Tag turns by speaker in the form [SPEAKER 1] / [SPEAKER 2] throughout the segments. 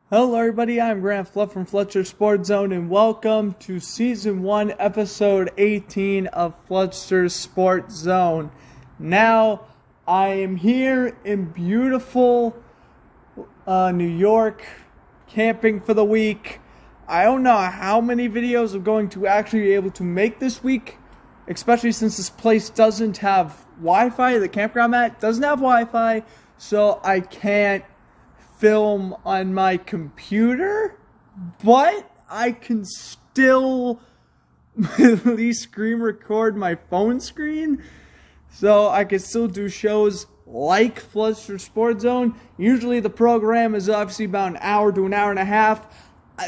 [SPEAKER 1] Hello everybody, I'm Grant Fluff from Floodsters Sports Zone and welcome to Season 1, Episode 18 of Floodsters Sports Zone. Now, I am here in beautiful New York, camping for the week. I don't know how many videos I'm going to actually be able to make this week, especially since this place doesn't have Wi-Fi. The campground mat doesn't have Wi-Fi, so I can't film on my computer, but I can still at least screen record my phone screen, so I can still do shows like Floodsters Sports Zone. Usually the program is obviously about an hour to an hour and a half.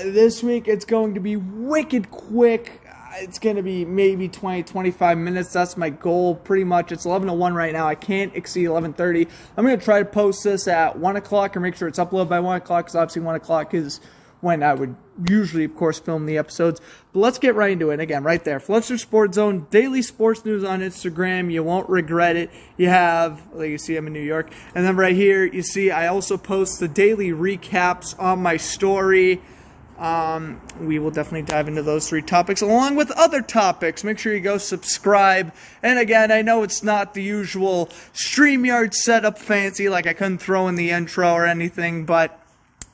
[SPEAKER 1] This week it's going to be wicked quick. It's going to be maybe 20-25 minutes. That's my goal, pretty much. It's 11:01 right now. I can't exceed 11:30. I'm going to try to post this at 1 o'clock or make sure it's uploaded by 1 o'clock, because obviously 1 o'clock is when I would usually, of course, film the episodes. But let's get right into it. Again, right there, Floodsters Sports Zone, daily sports news on Instagram. You won't regret it. You have, like you see, I'm in New York. And then right here, you see I also post the daily recaps on my story. We will definitely dive into those three topics along with other topics. Make sure you go subscribe. And again, I know it's not the usual StreamYard setup fancy, like I couldn't throw in the intro or anything, but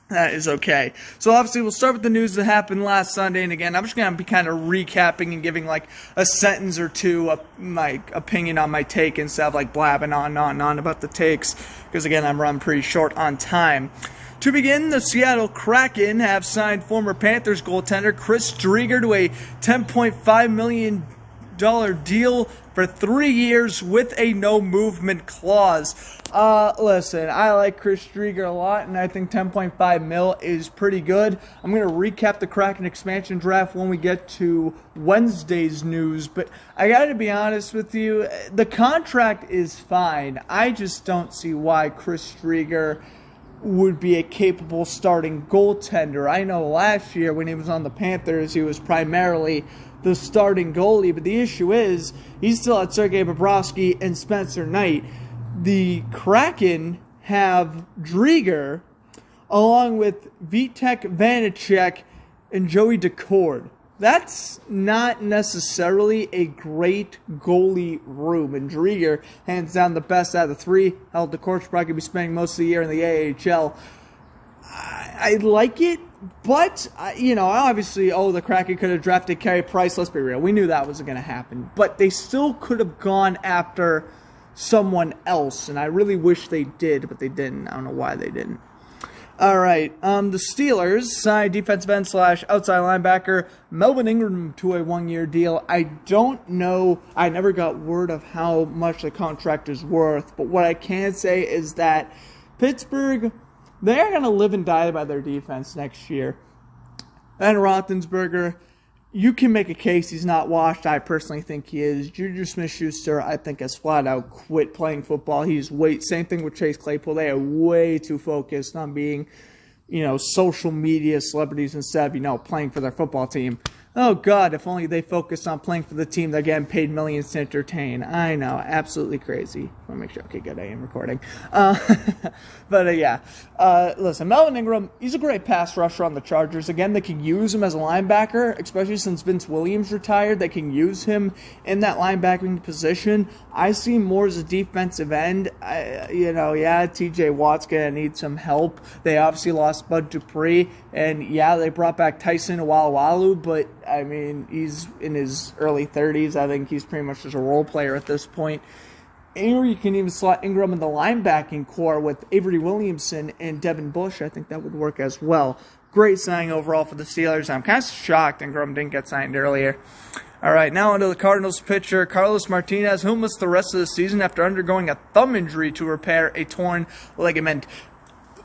[SPEAKER 1] that is okay. So obviously we'll start with the news that happened last Sunday. And again, I'm just going to be kind of recapping and giving like a sentence or two of my opinion on my take instead of like blabbing on and on about the takes, because again, I'm running pretty short on time. To begin, the Seattle Kraken have signed former Panthers goaltender Chris Driedger to a $10.5 million deal for 3 years with a no-movement clause. Listen, I like Chris Driedger a lot, and I think $10.5 million is pretty good. I'm going to recap the Kraken expansion draft when we get to Wednesday's news, but I got to be honest with you, the contract is fine. I just don't see why Chris Driedger would be a capable starting goaltender. I know last year when he was on the Panthers, he was primarily the starting goalie, but the issue is he still had Sergei Bobrovsky and Spencer Knight. The Kraken have Driedger along with Vitek Vanacek and Joey Decord. That's not necessarily a great goalie room, and Driedger, hands down the best out of the three. Hell, Decor's probably going to be spending most of the year in the AHL. I like it, but, obviously, the Kraken could have drafted Carey Price. Let's be real. We knew that wasn't going to happen, but they still could have gone after someone else, and I really wish they did, but they didn't. I don't know why they didn't. All right, the Steelers signed defensive end / outside linebacker Melvin Ingram to a 1-year deal. I don't know, I never got word of how much the contract is worth, but what I can say is that Pittsburgh, they're going to live and die by their defense next year. And Roethlisberger, you can make a case he's not washed. I personally think he is. Juju Smith-Schuster, I think, has flat out quit playing football. Same thing with Chase Claypool. They are way too focused on being, social media celebrities instead of, playing for their football team. Oh, God, if only they focused on playing for the team they're getting paid millions to entertain. I know, absolutely crazy. Let me make sure. Okay, good, I am recording. Listen, Melvin Ingram, he's a great pass rusher on the Chargers. Again, they can use him as a linebacker, especially since Vince Williams retired. They can use him in that linebacking position. I see him more as a defensive end. TJ Watt's going to need some help. They obviously lost Bud Dupree, and they brought back Tyson Awalu, but he's in his early 30s. I think he's pretty much just a role player at this point. Or you can even slot Ingram in the linebacking core with Avery Williamson and Devin Bush. I think that would work as well. Great signing overall for the Steelers. I'm kind of shocked Ingram didn't get signed earlier. All right, now onto the Cardinals pitcher, Carlos Martinez, who missed the rest of the season after undergoing a thumb injury to repair a torn ligament.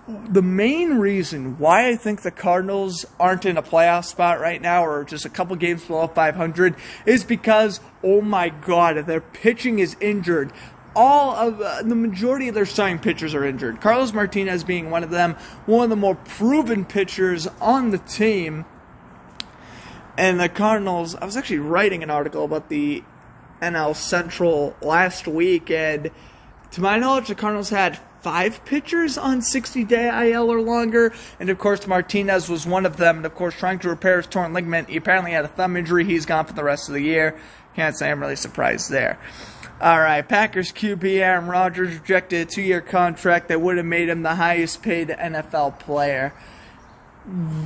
[SPEAKER 1] The main reason why I think the Cardinals aren't in a playoff spot right now, or just a couple games below 500, is because, oh my God, their pitching is injured. The majority of their starting pitchers are injured. Carlos Martinez being one of them, one of the more proven pitchers on the team. And the Cardinals, I was actually writing an article about the NL Central last week, and to my knowledge, the Cardinals had 5 pitchers on 60-day IL or longer, and of course Martinez was one of them, and of course trying to repair his torn ligament. He apparently had a thumb injury. He's gone for the rest of the year. Can't say I'm really surprised there. Alright, Packers QB Aaron Rodgers rejected a 2-year contract that would have made him the highest paid NFL player.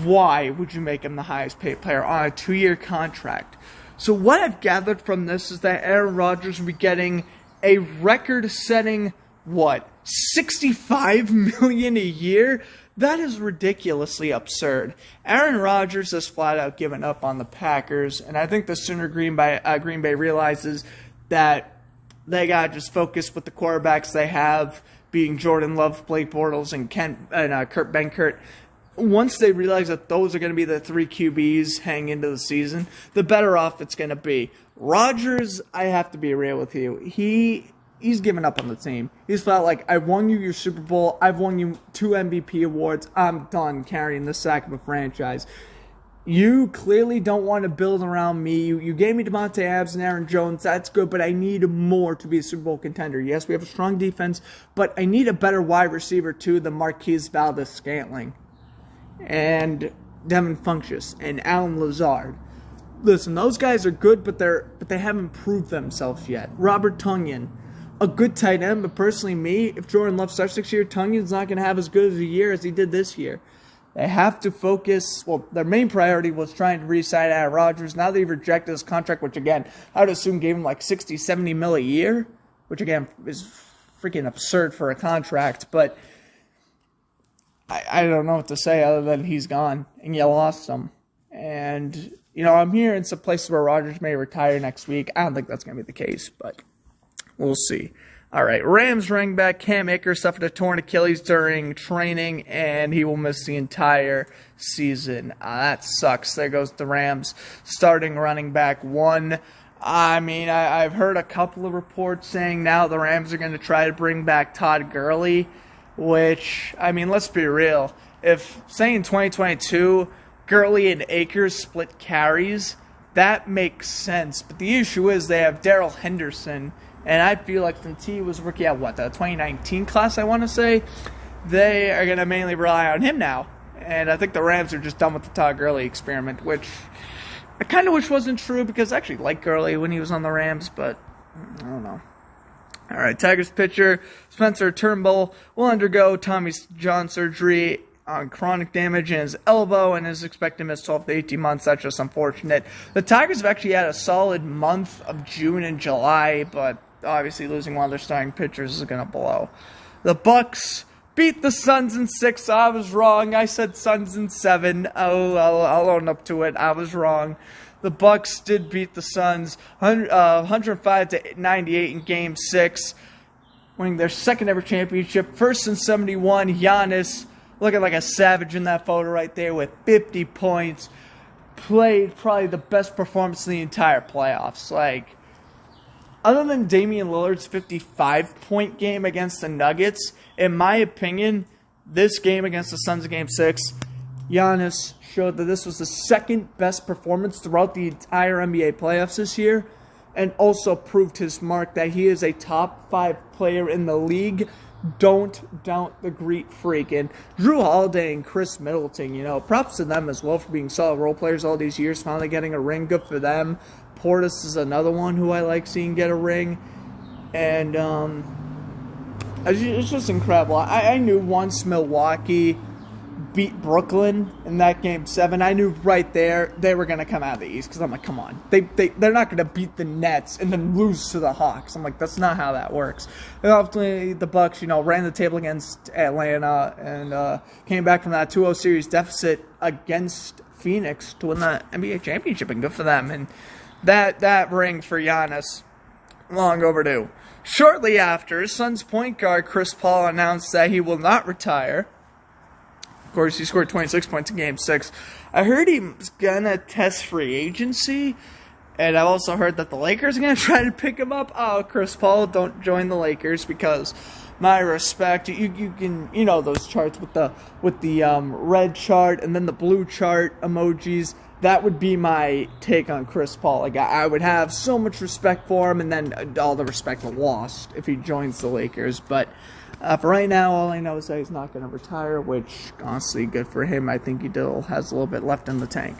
[SPEAKER 1] Why would you make him the highest paid player on a 2-year contract? So what I've gathered from this is that Aaron Rodgers will be getting a record-setting, $65 million a year? That is ridiculously absurd. Aaron Rodgers has flat out given up on the Packers, and I think the sooner Green Bay realizes that they got to just focus with the quarterbacks they have, being Jordan Love, Blake Bortles, and Kurt Benkert. Once they realize that those are going to be the 3 QBs heading into the season, the better off it's going to be. Rodgers, I have to be real with you. He's given up on the team. He's felt like, I won you your Super Bowl. I've won you 2 MVP awards. I'm done carrying the sack of a franchise. You clearly don't want to build around me. You gave me Devontae Adams and Aaron Jones. That's good, but I need more to be a Super Bowl contender. Yes, we have a strong defense, but I need a better wide receiver too than Marquise Valdes-Scantling and Devin Funchess and Alan Lazard. Listen, those guys are good, but they haven't proved themselves yet. Robert Tonyan, a good tight end, but personally if Jordan Love starts next year, Tunyan's not going to have as good of a year as he did this year. They have to focus. Well, their main priority was trying to re-sign Aaron Rodgers. Now they've rejected his contract, which again, I would assume gave him like $60, $70 million a year, which again is freaking absurd for a contract. But I don't know what to say other than he's gone and you lost him. And, I'm hearing some places where Rodgers may retire next week. I don't think that's going to be the case, but we'll see. All right, Rams running back Cam Akers suffered a torn Achilles during training, and he will miss the entire season. That sucks. There goes the Rams starting running back 1. I mean, I've heard a couple of reports saying now the Rams are going to try to bring back Todd Gurley, which, I mean, let's be real. If, say, in 2022, Gurley and Akers split carries, that makes sense. But the issue is they have Darrell Henderson, and I feel like since he was rookie at the 2019 class, I want to say, they are going to mainly rely on him now. And I think the Rams are just done with the Todd Gurley experiment, which I kind of wish wasn't true because I actually liked Gurley when he was on the Rams, but I don't know. All right, Tigers pitcher Spencer Turnbull will undergo Tommy John surgery on chronic damage in his elbow and is expected to miss 12 to 18 months. That's just unfortunate. The Tigers have actually had a solid month of June and July, but obviously losing one of their starting pitchers is going to blow. The Bucks beat the Suns in 6. I was wrong. I said Suns in 7. I'll own up to it. I was wrong. The Bucks did beat the Suns 105 to 98 in Game 6, winning their second ever championship. First in 71. Giannis looking like a savage in that photo right there with 50 points. Played probably the best performance in the entire playoffs. Like, other than Damian Lillard's 55-point game against the Nuggets, in my opinion, this game against the Suns in Game 6, Giannis showed that this was the second best performance throughout the entire NBA playoffs this year, and also proved his mark that he is a top 5 player in the league. Don't doubt the Greek freak. And Drew Holiday and Chris Middleton, props to them as well for being solid role players all these years, finally getting a ring. Good for them. Portis is another one who I like seeing get a ring. And it's just incredible. I knew once Milwaukee beat Brooklyn in that Game 7, I knew right there they were going to come out of the East, because I'm like, come on. They're not going to beat the Nets and then lose to the Hawks. I'm like, that's not how that works. And ultimately, the Bucks, ran the table against Atlanta and came back from that 2-0 series deficit against Phoenix to win the NBA championship, and good for them. And that ring for Giannis, long overdue. Shortly after, Suns point guard Chris Paul announced that he will not retire. Of course, he scored 26 points in Game 6. I heard he's going to test free agency, and I've also heard that the Lakers are going to try to pick him up. Oh, Chris Paul, don't join the Lakers, because my respect, you can, those charts with the red chart and then the blue chart emojis. That would be my take on Chris Paul. Like, I would have so much respect for him, and then all the respect lost if he joins the Lakers. But For right now, all I know is that he's not going to retire, which, honestly, good for him. I think he still has a little bit left in the tank.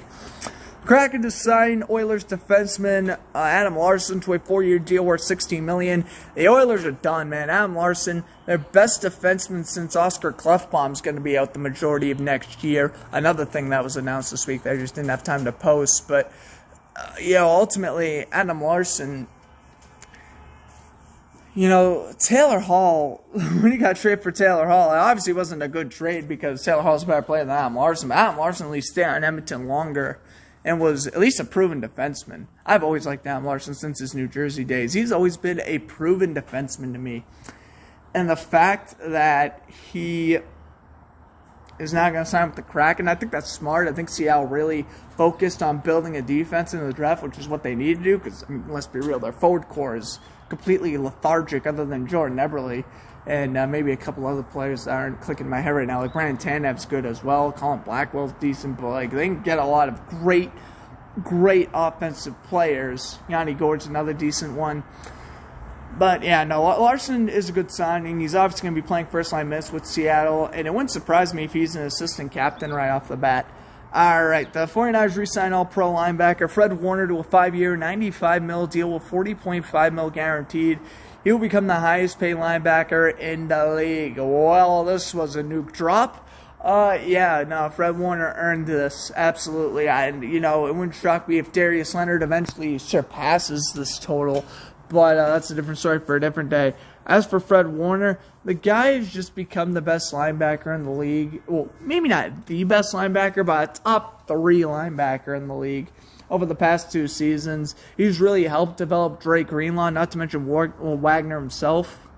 [SPEAKER 1] Kraken to sign Oilers defenseman Adam Larsson to a 4-year deal worth $16 million. The Oilers are done, man. Adam Larsson, their best defenseman since Oscar Klefbom, is going to be out the majority of next year. Another thing that was announced this week that I just didn't have time to post. But, ultimately, Adam Larsson, Taylor Hall, when he got traded for Taylor Hall, it obviously wasn't a good trade because Taylor Hall's a better player than Adam Larsson. But Adam Larsson at least stayed on Edmonton longer and was at least a proven defenseman. I've always liked Adam Larsson since his New Jersey days. He's always been a proven defenseman to me. And the fact that he is not going to sign with the Kraken, I think that's smart. I think Seattle really focused on building a defense in the draft, which is what they need to do, because, let's be real, their forward core is completely lethargic other than Jordan Eberle and maybe a couple other players that aren't clicking in my head right now. Like Brandon Tanev's good as well. Colin Blackwell's decent, but they can get a lot of great offensive players. Yanni Gourde's another decent one. But Larsson is a good signing. He's obviously going to be playing first-line minutes with Seattle, and it wouldn't surprise me if he's an assistant captain right off the bat. All right, the 49ers re-sign all-pro linebacker Fred Warner to a 5-year, $95 million deal with $40.5 million guaranteed. He will become the highest-paid linebacker in the league. Well, this was a nuke drop. Fred Warner earned this, absolutely. It wouldn't shock me if Darius Leonard eventually surpasses this total, but that's a different story for a different day. As for Fred Warner, the guy has just become the best linebacker in the league. Well, maybe not the best linebacker, but a top 3 linebacker in the league over the past 2 seasons. He's really helped develop Drake Greenlaw, not to mention Wagner himself.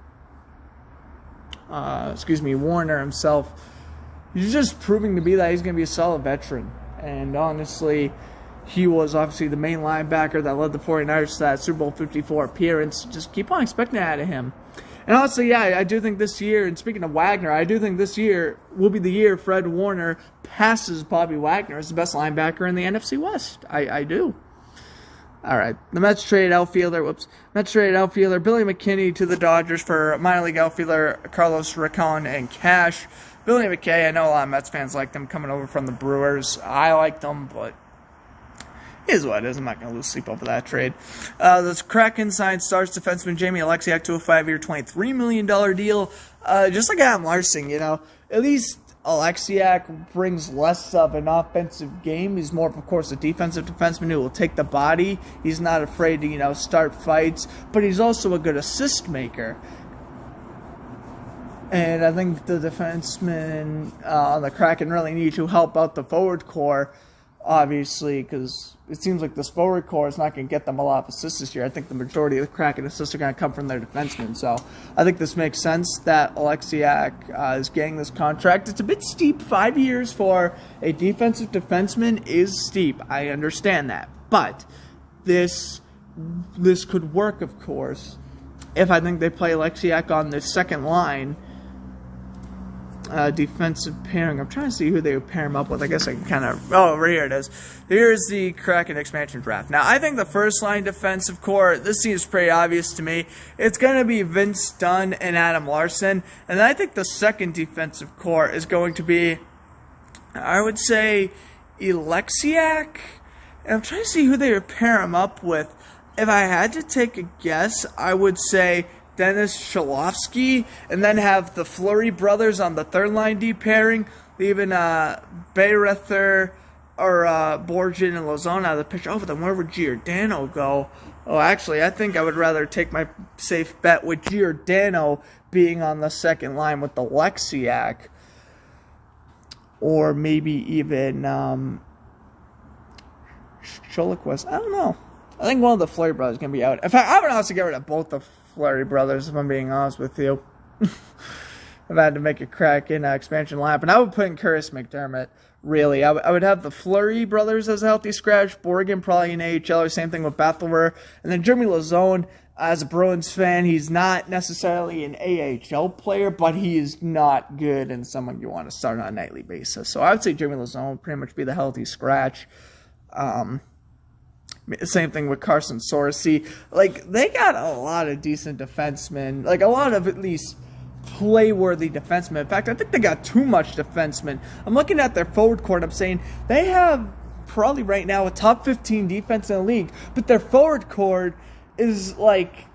[SPEAKER 1] Warner himself. He's just proving to be that he's going to be a solid veteran. And honestly, he was obviously the main linebacker that led the 49ers to that Super Bowl 54 appearance. Just keep on expecting that out of him. And honestly, I do think this year, and speaking of Wagner, I do think this year will be the year Fred Warner passes Bobby Wagner as the best linebacker in the NFC West. I do. All right. The Mets traded outfielder Billy McKinney to the Dodgers for minor league outfielder Carlos Racon and cash. Billy McKay, I know a lot of Mets fans like them coming over from the Brewers. I like them, but is what it is. I'm not going to lose sleep over that trade. The Kraken signed Stars defenseman Jamie Alexiak to a 5-year, $23 million deal. Just like Adam Larsson, at least Alexiak brings less of an offensive game. He's more of course, a defensive defenseman who will take the body. He's not afraid to, start fights, but he's also a good assist maker. And I think the defensemen on the Kraken really need to help out the forward core, obviously, because it seems like this forward core is not going to get them a lot of assists this year. I think the majority of the Kraken assists are going to come from their defensemen. So I think this makes sense that Alexiak is getting this contract. It's a bit steep. 5 years for a defensive defenseman is steep. I understand that. But this could work, of course, if I think they play Alexiak on the second line. Defensive pairing. I'm trying to see who they would pair him up with. I guess I can kind of... Oh, right here it is. Here's the Kraken expansion draft. Now, I think the first-line defensive core, this seems pretty obvious to me. It's going to be Vince Dunn and Adam Larsson. And I think the second defensive core is going to be, I would say, Alexiak. And I'm trying to see who they would pair him up with. If I had to take a guess, I would say Dennis Shalovsky, and then have the Fleury brothers on the third-line D pairing, leaving Bayrether or Borgen and Lozano out of the picture. Oh, but then where would Giordano go? Oh, actually, I think I would rather take my safe bet with Giordano being on the second line with the Alexiak, or maybe even Choliquist. I don't know. I think one of the Fleury brothers is going to be out. In fact, I would honestly get rid of both the Fleury brothers, if I'm being honest with you. I've had to make a crack in expansion lineup, and I would put in Curtis McDermott, really. I would have the Fleury brothers as a healthy scratch, Borgen probably in AHL, same thing with Bathler, and then Jeremy Lazone, as a Bruins fan, he's not necessarily an AHL player, but he is not good and someone you want to start on a nightly basis. So I would say Jeremy Lazone would pretty much be the healthy scratch. Same thing with Carson Sorcy. They got a lot of decent defensemen. A lot of at least play-worthy defensemen. In fact, I think they got too much defensemen. I'm looking at their forward court. I'm saying they have probably right now a top 15 defense in the league, but their forward court is like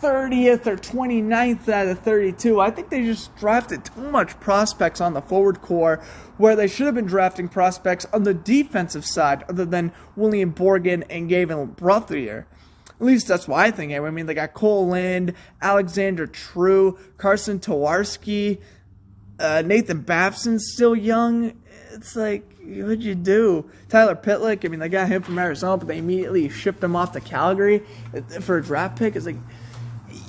[SPEAKER 1] 30th or 29th out of 32. I think they just drafted too much prospects on the forward core where they should have been drafting prospects on the defensive side other than William Borgen and Gavin Brothier. At least that's what I think. I mean, they got Cole Lind, Alexander True, Carson Towarski, Nathan Babson's still young. It's like, what'd you do? Tyler Pitlick, I mean, they got him from Arizona, but they immediately shipped him off to Calgary for a draft pick. It's like,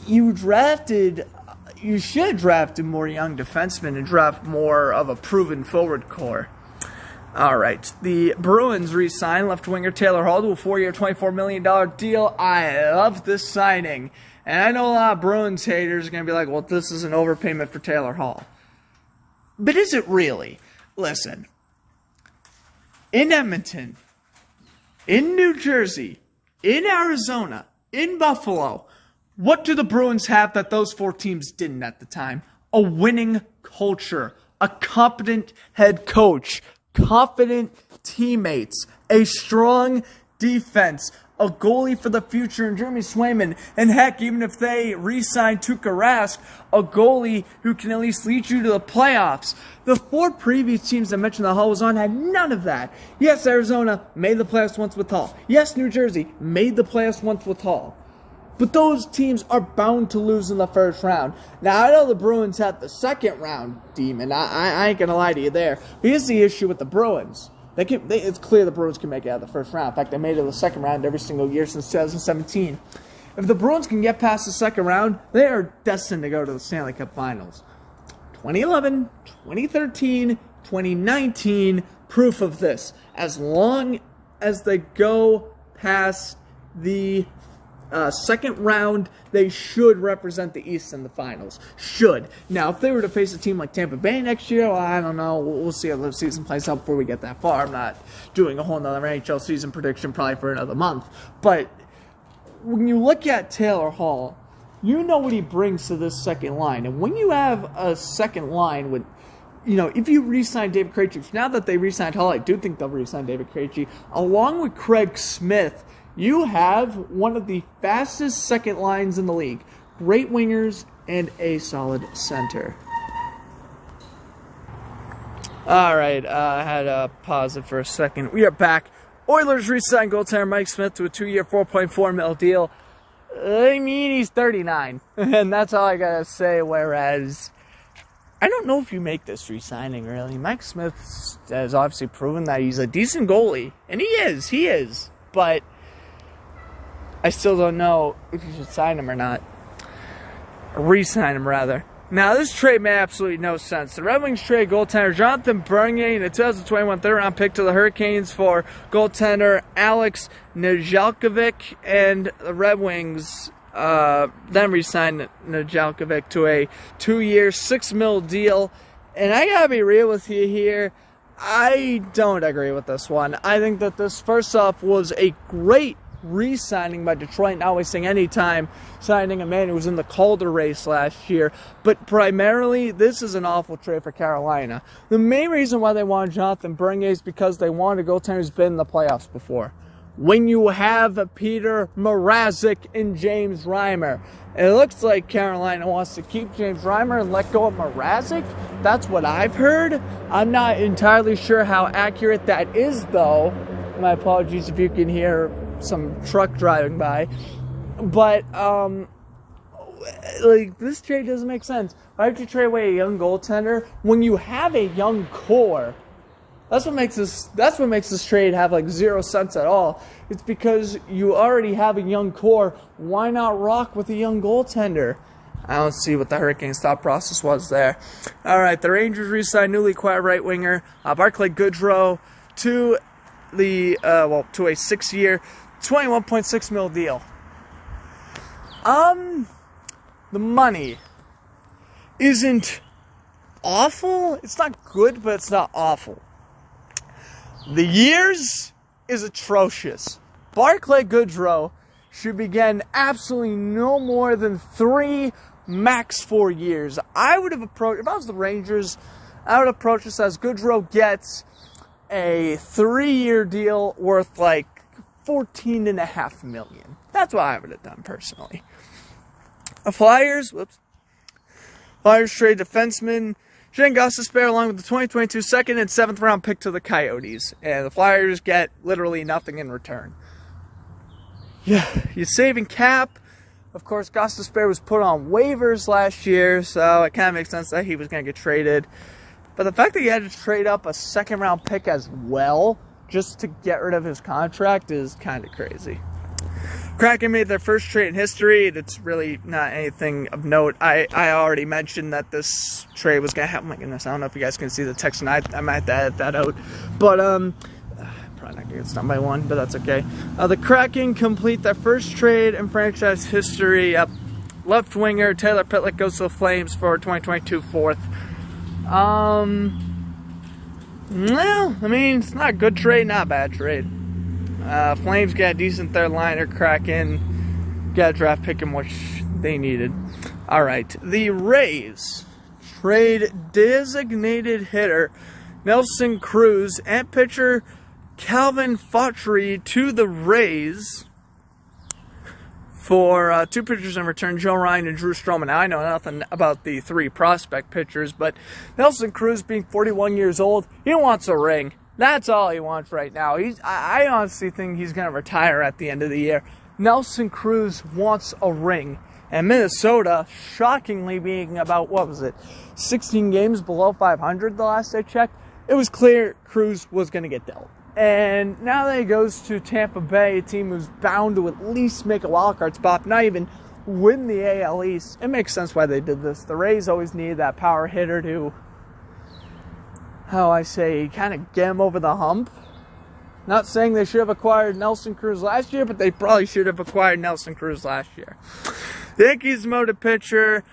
[SPEAKER 1] you should have drafted more young defensemen and draft more of a proven forward core. All right, the Bruins re-signed left winger Taylor Hall to a 4-year, $24 million deal. I love this signing. And I know a lot of Bruins haters are going to be like, well, this is an overpayment for Taylor Hall. But is it really? Listen, in Edmonton, in New Jersey, in Arizona, in Buffalo, what do the Bruins have that those four teams didn't at the time? A winning culture, a competent head coach, confident teammates, a strong defense, a goalie for the future in Jeremy Swayman, and heck, even if they re-sign Tuukka Rask, a goalie who can at least lead you to the playoffs. The four previous teams I mentioned that Hall was on had none of that. Yes, Arizona made the playoffs once with Hall. Yes, New Jersey made the playoffs once with Hall. But those teams are bound to lose in the first round. Now, I know the Bruins had the second round demon. I ain't going to lie to you there. But here's the issue with the Bruins. It's clear the Bruins can make it out of the first round. In fact, they made it to the second round every single year since 2017. If the Bruins can get past the second round, they are destined to go to the Stanley Cup Finals. 2011, 2013, 2019, proof of this. As long as they go past the second round, they should represent the East in the finals. Should. Now, if they were to face a team like Tampa Bay next year, well, I don't know. We'll see how the season plays out before we get that far. I'm not doing a whole nother NHL season prediction probably for another month. But when you look at Taylor Hall, you know what he brings to this second line. And when you have a second line with, if you re-sign David Krejci, now that they re-signed Hall, I do think they'll re-sign David Krejci, along with Craig Smith, you have one of the fastest second lines in the league. Great wingers and a solid center. All right, I had to pause it for a second. We are back. Oilers re-signed goaltender Mike Smith to a 2-year, $4.4 million deal. I mean, he's 39, and that's all I got to say, whereas I don't know if you make this re-signing, really. Mike Smith has obviously proven that he's a decent goalie, and he is, but I still don't know if you should sign him or not. Or re-sign him, rather. Now, this trade made absolutely no sense. The Red Wings trade goaltender Jonathan Bernier in a 2021 third-round pick to the Hurricanes for goaltender Alex Nedeljkovic, and the Red Wings then re-signed Nedeljkovic to a 2-year, $6 million deal. And I gotta be real with you here. I don't agree with this one. I think that this, first off, was a great re-signing by Detroit, not wasting any time signing a man who was in the Calder race last year. But primarily, this is an awful trade for Carolina. The main reason why they wanted Jonathan Bernier is because they wanted a goaltender who's been in the playoffs before. When you have Peter Mrazek and James Reimer, it looks like Carolina wants to keep James Reimer and let go of Mrazek. That's what I've heard. I'm not entirely sure how accurate that is, though. My apologies if you can hear some truck driving by, but this trade doesn't make sense. Why would you trade away a young goaltender when you have a young core? That's what makes this trade have zero sense at all. It's because you already have a young core. Why not rock with a young goaltender? I don't see what the Hurricanes' thought process was there. All right, the Rangers re-signed newly acquired right winger Barclay Goodrow to a 6-year, $21.6 million deal. The money isn't awful. It's not good, but it's not awful. The years is atrocious. Barclay Goodrow should be getting absolutely no more than 3 max 4 years. I would have approached, if I was the Rangers, I would approach this as Goodrow gets a 3-year deal worth like $14.5 million. That's what I would have done personally. The Flyers trade defenseman Shane Gostisbehere along with the 2022 second and 7th round pick to the Coyotes. And the Flyers get literally nothing in return. Yeah, you're saving cap. Of course, Gostisbehere was put on waivers last year, so it kind of makes sense that he was going to get traded. But the fact that he had to trade up a 2nd round pick as well just to get rid of his contract is kind of crazy. Kraken made their first trade in history. That's really not anything of note. I already mentioned that this trade was going to happen. Oh my goodness, I don't know if you guys can see the text tonight. I might have to edit that out. But, probably not going to get stung by one, but that's okay. The Kraken complete their first trade in franchise history. Left winger Taylor Pitlick goes to the Flames for 2022 4th. Well, I mean, it's not a good trade, not a bad trade. Flames got a decent third liner. Kraken got a draft pick in which they needed. Alright, the Rays trade designated hitter Nelson Cruz and pitcher Calvin Fauchery to the Rays for 2 pitchers in return, Joe Ryan and Drew Strowman. Now, I know nothing about the 3 prospect pitchers, but Nelson Cruz, being 41 years old, he wants a ring. That's all he wants right now. I honestly think he's going to retire at the end of the year. Nelson Cruz wants a ring. And Minnesota, shockingly being about, 16 games below 500 the last I checked, it was clear Cruz was going to get dealt. And now that he goes to Tampa Bay, a team who's bound to at least make a wildcard spot, not even win the AL East, it makes sense why they did this. The Rays always needed that power hitter to, kind of get him over the hump. Not saying they should have acquired Nelson Cruz last year, but they probably should have acquired Nelson Cruz last year. The Yankees demoted pitcher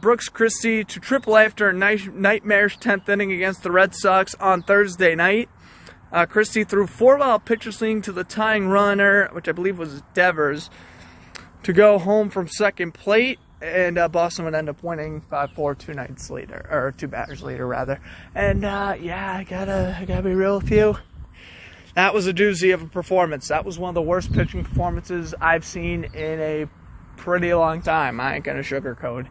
[SPEAKER 1] Brooks Christie to AAA after a nightmarish 10th inning against the Red Sox on Thursday night. Christie threw 4 wild pitches leading to the tying runner, which I believe was Devers, to go home from second plate. And Boston would end up winning 5-4 2 batters later, rather. And I gotta be real with you. That was a doozy of a performance. That was one of the worst pitching performances I've seen in a pretty long time. I ain't gonna sugarcoat.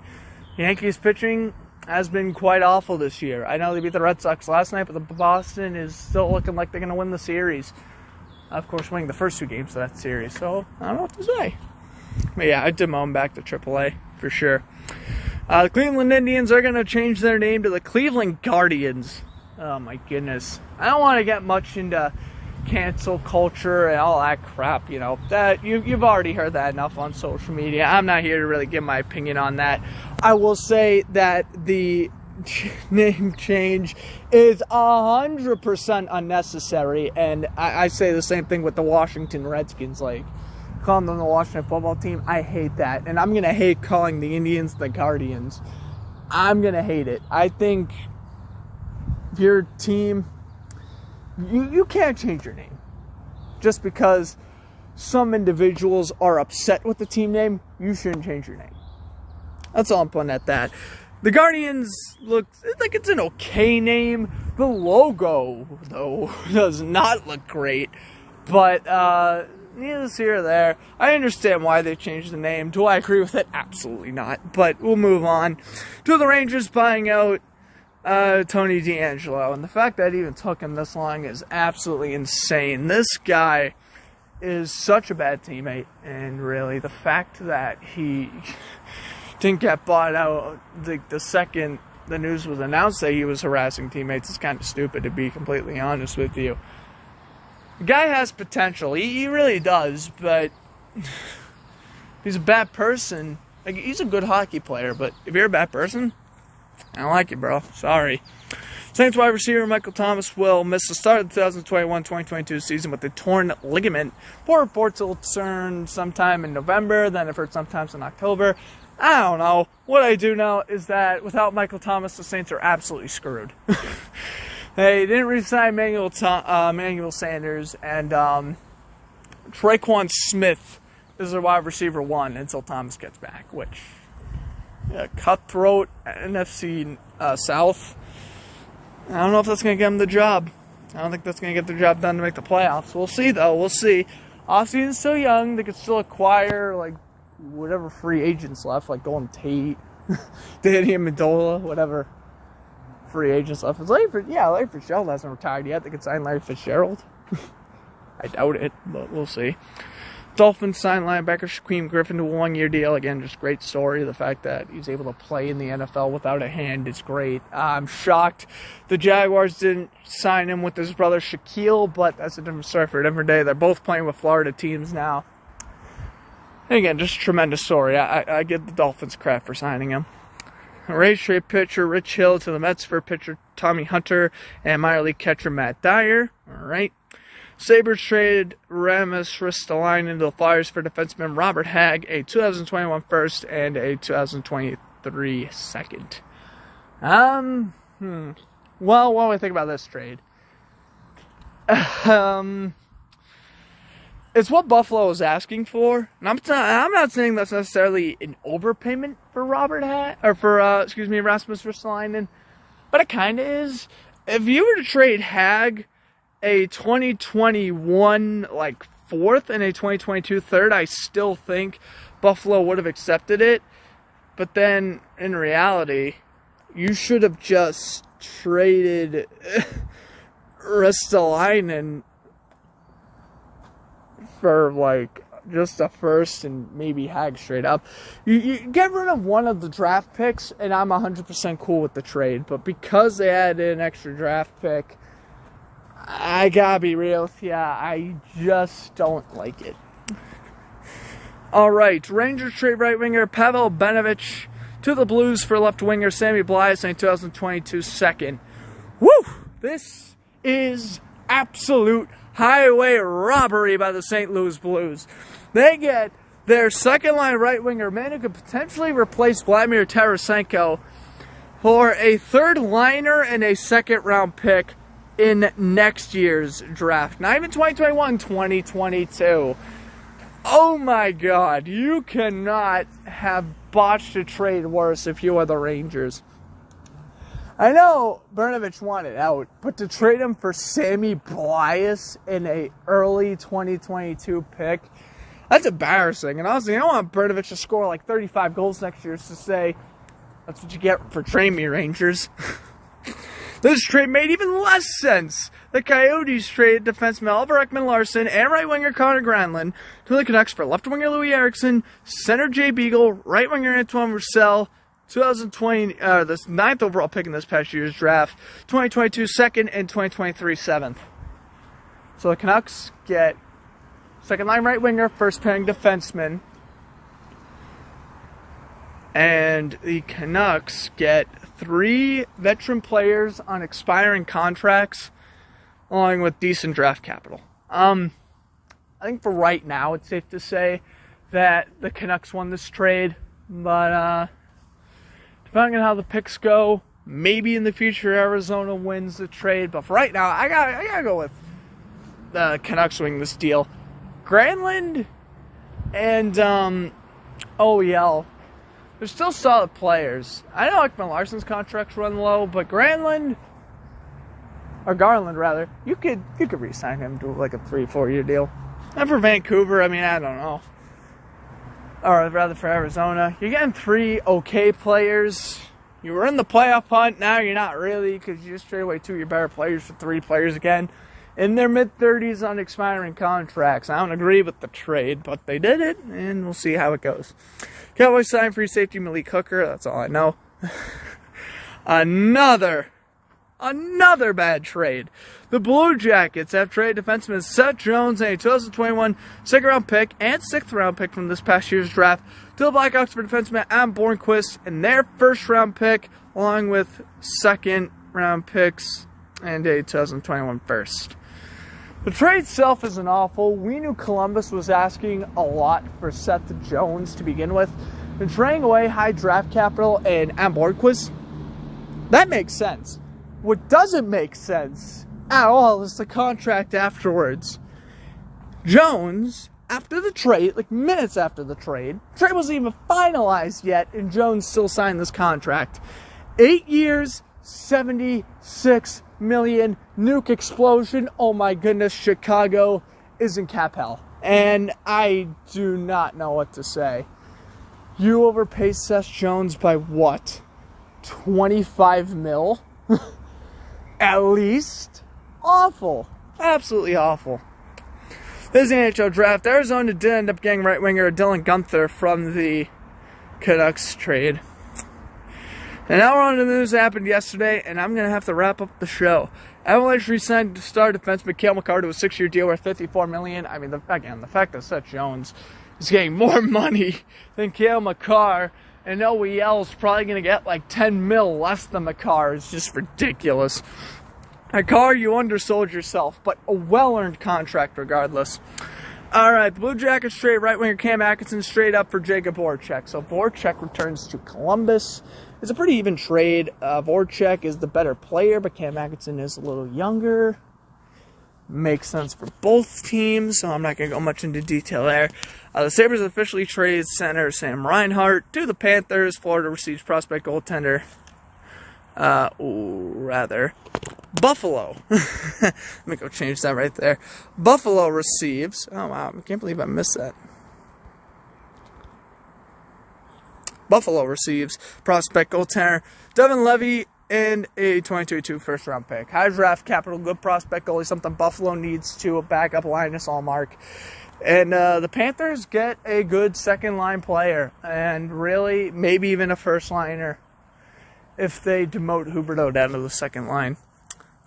[SPEAKER 1] Yankees pitching has been quite awful this year. I know they beat the Red Sox last night, but the Boston is still looking like they're gonna win the series. Of course, winning the first 2 games of that series. So I don't know what to say. But yeah, I'd demote them back to AAA for sure. The Cleveland Indians are going to change their name to the Cleveland Guardians. Oh my goodness. I don't want to get much into cancel culture and all that crap, that you've already heard that enough on social media. I'm not here to really give my opinion on that. I will say that the name change is 100% unnecessary, and I say the same thing with the Washington Redskins, calling them the Washington football team. I hate that, and I'm going to hate calling the Indians the Guardians. I'm going to hate it. I think your team, you can't change your name. Just because some individuals are upset with the team name, you shouldn't change your name. That's all I'm putting at that. The Guardians look like it's an okay name. The logo, though, does not look great. But, neither here or there. I understand why they changed the name. Do I agree with it? Absolutely not. But we'll move on to the Rangers buying out Tony DeAngelo. And the fact that it even took him this long is absolutely insane. This guy is such a bad teammate. And really, the fact that he didn't get bought out the second the news was announced that he was harassing teammates is kind of stupid, to be completely honest with you. The guy has potential. He really does, but he's a bad person. He's a good hockey player, but if you're a bad person, I don't like you, bro. Sorry. Saints wide receiver Michael Thomas will miss the start of the 2021-2022 season with a torn ligament. 4 reports will turn sometime in November, then I've heard sometimes in October. I don't know. What I do know is that without Michael Thomas, the Saints are absolutely screwed. They didn't re-sign Manuel Sanders, and Traquan Smith is their wide receiver 1 until Thomas gets back, which cutthroat NFC South. I don't know if that's going to get him the job. I don't think that's going to get the job done to make the playoffs. We'll see, though. We'll see. Offseason's still young. They could still acquire, like, whatever free agents left, like Golden Tate, Danny Amendola, whatever free agents left. Larry Fitzgerald hasn't retired yet. They could sign Larry Fitzgerald. I doubt it, but we'll see. Dolphins signed linebacker Shaquem Griffin to a one-year deal. Again, just great story. The fact that he's able to play in the NFL without a hand is great. I'm shocked the Jaguars didn't sign him with his brother Shaquille, but that's a different story for a different day. They're both playing with Florida teams now. And again, just a tremendous story. I give the Dolphins credit for signing him. Rays trade pitcher Rich Hill to the Mets for pitcher Tommy Hunter and minor league catcher Matt Dyer. All right. Sabres traded Ramis Ristolainen to the Flyers for defenseman Robert Hagg, a 2021 first and a 2023 second. Well, what do I think about this trade? It's what Buffalo is asking for, and I'm not saying that's necessarily an overpayment for Rasmus Ristolainen, but it kind of is. If you were to trade Hagg a 2021 fourth and a 2022 third, I still think Buffalo would have accepted it. But then in reality, you should have just traded Ristolainen for just a first and maybe Hagg straight up. You get rid of one of the draft picks, and I'm 100% cool with the trade. But because they added an extra draft pick, I gotta be real with ya, I just don't like it. Alright, Rangers trade right winger Pavel Benovich to the Blues for left winger Sammy Blais in 2022 second. Woo! This is absolute highway robbery by the St. Louis Blues. They get their second line right winger, man who could potentially replace Vladimir Tarasenko, for a third liner and a second round pick in next year's draft. Not even 2021, 2022. Oh my God, you cannot have botched a trade worse if you are the Rangers. I know Bernovich wanted out, but to trade him for Sammy Blais in a early 2022 pick, that's embarrassing. And honestly, I don't want Bernovich to score 35 goals next year to say, that's what you get for trading me, Rangers. This trade made even less sense. The Coyotes traded defenseman Oliver Ekman-Larsson and right winger Connor Granlund to the Canucks for left winger Louis Eriksson, center Jay Beagle, right winger Antoine Roussel, 2020, this 9th overall pick in this past year's draft, 2022 second and 2023 7th. So the Canucks get second line right winger, first pairing defenseman, and the Canucks get 3 veteran players on expiring contracts, along with decent draft capital. I think for right now, it's safe to say that the Canucks won this trade, but depending on how the picks go, maybe in the future Arizona wins the trade. But for right now, I gotta go with the Canucks winning this deal. Granlund and OEL, they're still solid players. I know Ekman-Larsson's contracts run low, but Garland, you could re-sign him to a 3-4 year deal. And for Vancouver, I don't know. Or rather for Arizona, you're getting 3 okay players. You were in the playoff hunt, now you're not really, because you just traded away 2 of your better players for 3 players again in their mid-30s on expiring contracts. I don't agree with the trade, but they did it, and we'll see how it goes. Cowboys signed free safety Malik Hooker, that's all I know. Another bad trade. The Blue Jackets have traded defenseman Seth Jones and a 2021 second-round pick and 6th-round pick from this past year's draft to the Blackhawks for defenseman Adam Bornquist and their first-round pick, along with second-round picks and a 2021 first. The trade itself isn't awful. We knew Columbus was asking a lot for Seth Jones to begin with, and trading away high draft capital and Adam Bornquist, that makes sense. What doesn't make sense at all is the contract afterwards. Jones after the trade, like minutes after the trade wasn't even finalized yet, and Jones still signed this contract. 8 years, $76 million, nuke explosion. Oh my goodness, Chicago is in cap hell. And I do not know what to say. You overpay Seth Jones by what? 25 mil? At least? Awful. Absolutely awful. This is the NHL draft. Arizona did end up getting right winger Dylan Guenther from the Canucks trade. And now we're on to the news that happened yesterday, and I'm going to have to wrap up the show. Avalanche re-signed star defenseman Cale Makar to a 6-year deal worth $54 million. I mean, the fact that Seth Jones is getting more money than Cale Makar, and OEL is probably going to get like 10 mil less than Makar is just ridiculous. Makar, you undersold yourself, but a well-earned contract regardless. All right, the Blue Jackets trade right winger Cam Atkinson straight up for Jacob Voracek. So Voracek returns to Columbus. It's a pretty even trade. Voracek is the better player, but Cam Atkinson is a little younger. Makes sense for both teams, so I'm not going to go much into detail there. The Sabres officially traded center Sam Reinhart to the Panthers. Florida receives prospect goaltender. Buffalo. Let me go change that right there. Buffalo receives. Oh, wow. I can't believe I missed that. Buffalo receives prospect goaltender Devin Levy and a 2022 first-round pick. High draft capital, good prospect goalie, something Buffalo needs to back up Linus Allmark. And the Panthers get a good second-line player, and really maybe even a first-liner if they demote Huberdeau down to the second line.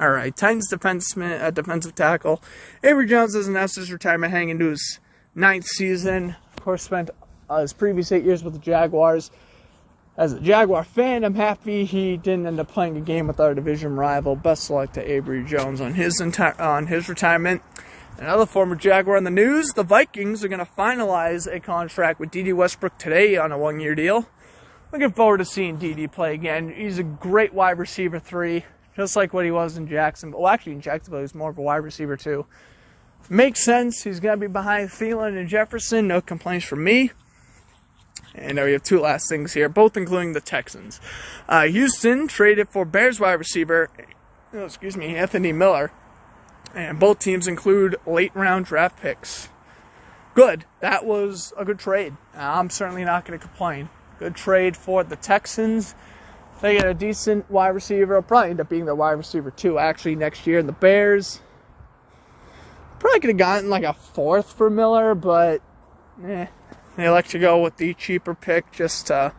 [SPEAKER 1] All right, Titans defensive tackle Avery Johnson has announced his retirement, heading into his 9th season. Of course, spent his previous 8 years with the Jaguars. As a Jaguar fan, I'm happy he didn't end up playing a game with our division rival. Best of luck to Avery Jones on his retirement. Another former Jaguar in the news, the Vikings are going to finalize a contract with D.D. Westbrook today on a 1-year deal. Looking forward to seeing D.D. play again. He's a great wide receiver 3, just like what he was in Jacksonville. Well, actually, in Jacksonville, he was more of a wide receiver 2. Makes sense. He's going to be behind Thielen and Jefferson. No complaints from me. And we have 2 last things here, both including the Texans. Houston traded for Bears wide receiver, Anthony Miller. And both teams include late-round draft picks. Good. That was a good trade. I'm certainly not going to complain. Good trade for the Texans. They get a decent wide receiver. It'll probably end up being their wide receiver 2, actually, next year. And the Bears probably could have gotten like a 4th for Miller, but they like to go with the cheaper pick just to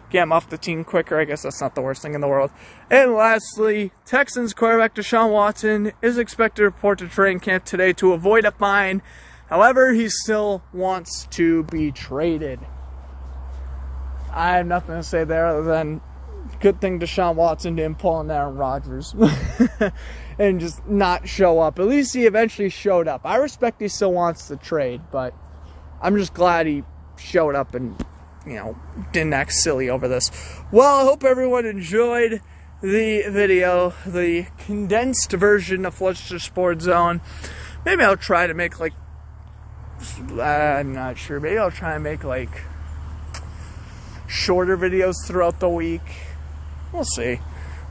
[SPEAKER 1] get him off the team quicker. I guess that's not the worst thing in the world. And lastly, Texans quarterback Deshaun Watson is expected to report to training camp today to avoid a fine. However, he still wants to be traded. I have nothing to say there other than good thing Deshaun Watson didn't pull an Aaron Rodgers and just not show up. At least he eventually showed up. I respect he still wants the trade, but I'm just glad he showed up and, didn't act silly over this. Well, I hope everyone enjoyed the video, the condensed version of Floodsters Sports Zone. Maybe I'll try to make, I'm not sure. Maybe I'll try and make, shorter videos throughout the week. We'll see.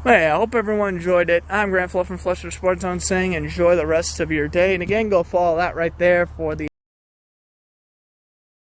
[SPEAKER 1] But yeah, I hope everyone enjoyed it. I'm Grant Fluff from Floodsters Sports Zone saying enjoy the rest of your day. And again, go follow that right there for the